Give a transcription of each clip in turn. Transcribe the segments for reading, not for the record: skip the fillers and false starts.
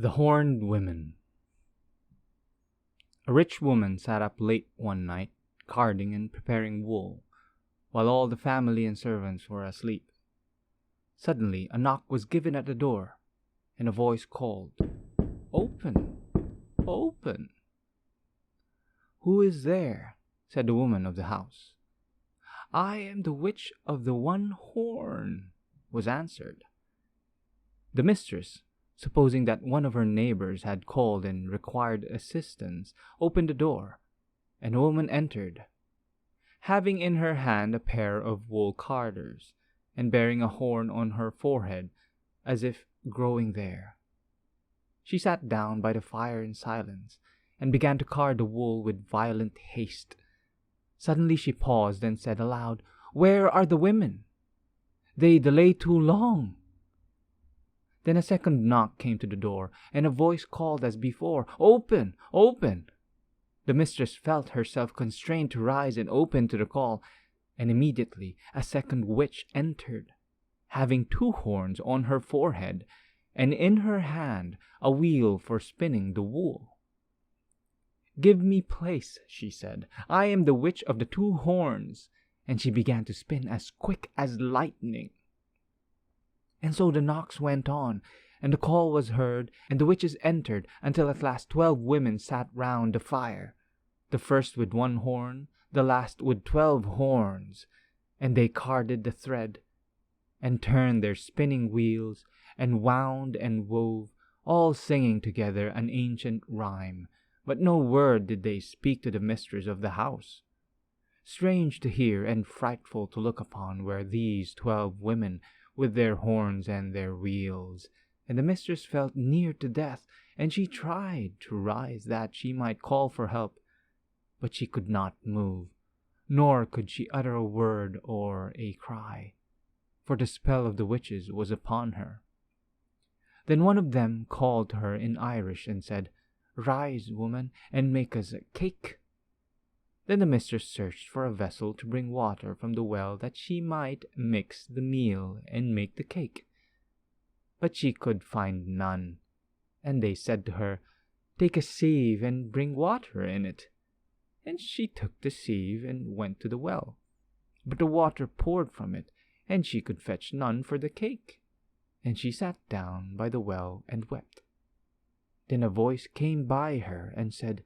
The Horned Women. A rich woman sat up late one night, carding and preparing wool, while all the family and servants were asleep. Suddenly a knock was given at the door, and a voice called, "Open! Open!" "Who is there?" said the woman of the house. "I am the witch of the one horn," was answered. The mistress, supposing that one of her neighbors had called and required assistance, opened the door, and a woman entered, having in her hand a pair of wool carders, and bearing a horn on her forehead, as if growing there. She sat down by the fire in silence, and began to card the wool with violent haste. Suddenly she paused and said aloud, "Where are the women? They delay too long." Then a second knock came to the door, and a voice called as before, "Open! Open!" The mistress felt herself constrained to rise and open to the call, and immediately a second witch entered, having 2 horns on her forehead, and in her hand a wheel for spinning the wool. "Give me place," she said. "I am the witch of the 2 horns." And she began to spin as quick as lightning. And so the knocks went on, and the call was heard, and the witches entered, until at last 12 women sat round the fire, the first with 1 horn, the last with 12 horns, and they carded the thread, and turned their spinning wheels, and wound and wove, all singing together an ancient rhyme, but no word did they speak to the mistress of the house. Strange to hear and frightful to look upon were these 12 women, with their horns and their wheels, and the mistress felt near to death, and she tried to rise that she might call for help, but she could not move, nor could she utter a word or a cry, for the spell of the witches was upon her. Then one of them called to her in Irish and said, "Rise, woman, and make us a cake." Then the mistress searched for a vessel to bring water from the well that she might mix the meal and make the cake. But she could find none, and they said to her, "Take a sieve and bring water in it." And she took the sieve and went to the well, but the water poured from it, and she could fetch none for the cake. And she sat down by the well and wept. Then a voice came by her and said,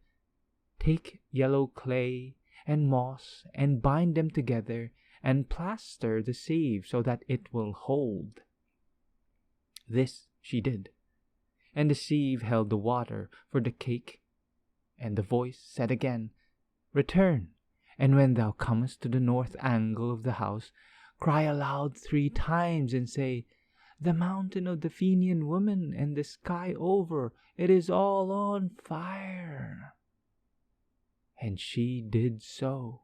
"Take yellow clay and moss and bind them together and plaster the sieve so that it will hold." This she did, and the sieve held the water for the cake. And the voice said again, "Return, and when thou comest to the north angle of the house, cry aloud 3 times and say, 'The mountain of the Fenian woman and the sky over, it is all on fire.'" And she did so.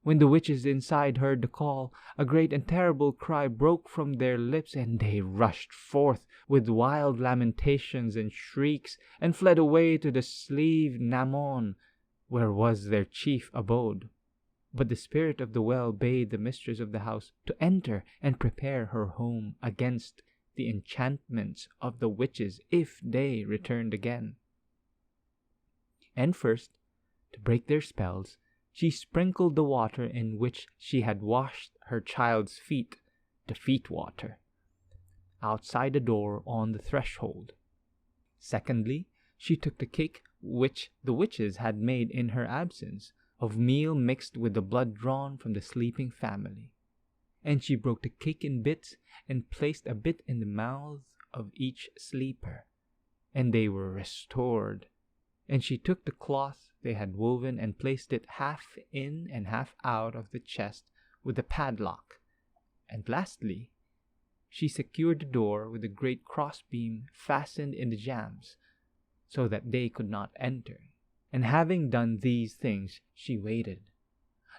When the witches inside heard the call, a great and terrible cry broke from their lips, and they rushed forth with wild lamentations and shrieks, and fled away to the Slieve Namon, where was their chief abode. But the spirit of the well bade the mistress of the house to enter and prepare her home against the enchantments of the witches if they returned again. And first, to break their spells, she sprinkled the water in which she had washed her child's feet, the feet water, outside the door on the threshold. Secondly, she took the cake which the witches had made in her absence, of meal mixed with the blood drawn from the sleeping family. And she broke the cake in bits and placed a bit in the mouth of each sleeper, and they were restored. And she took the cloth they had woven and placed it half in and half out of the chest with a padlock. And lastly, she secured the door with a great crossbeam fastened in the jambs, so that they could not enter. And having done these things, she waited.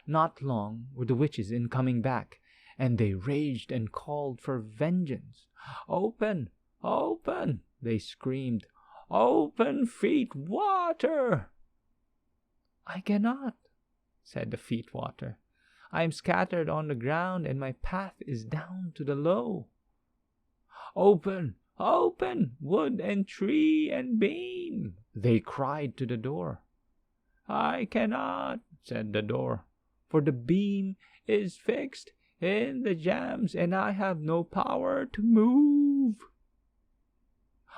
Not long were the witches in coming back, and they raged and called for vengeance. "Open! Open!" they screamed. "Open, feet water!" "I cannot," said the feet water. "I am scattered on the ground, and my path is down to the low." "Open! Open, wood and tree and beam!" they cried to the door. "I cannot," said the door, "for the beam is fixed in the jambs, and I have no power to move."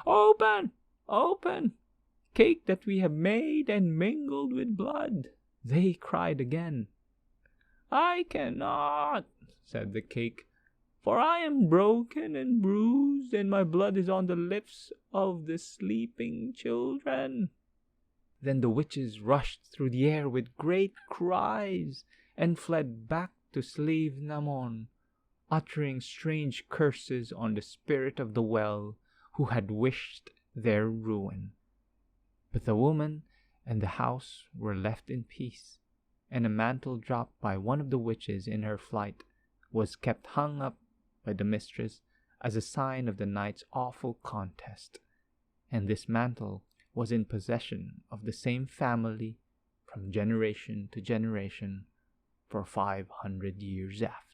"Open, open, cake that we have made and mingled with blood!" they cried again. "I cannot," said the cake, "for I am broken and bruised, and my blood is on the lips of the sleeping children." Then the witches rushed through the air with great cries, and fled back to slave Namon, uttering strange curses on the spirit of the well, who had wished their ruin. But the woman and the house were left in peace, and a mantle dropped by one of the witches in her flight was kept hung up by the mistress as a sign of the night's awful contest, and this mantle was in possession of the same family from generation to generation for 500 years after.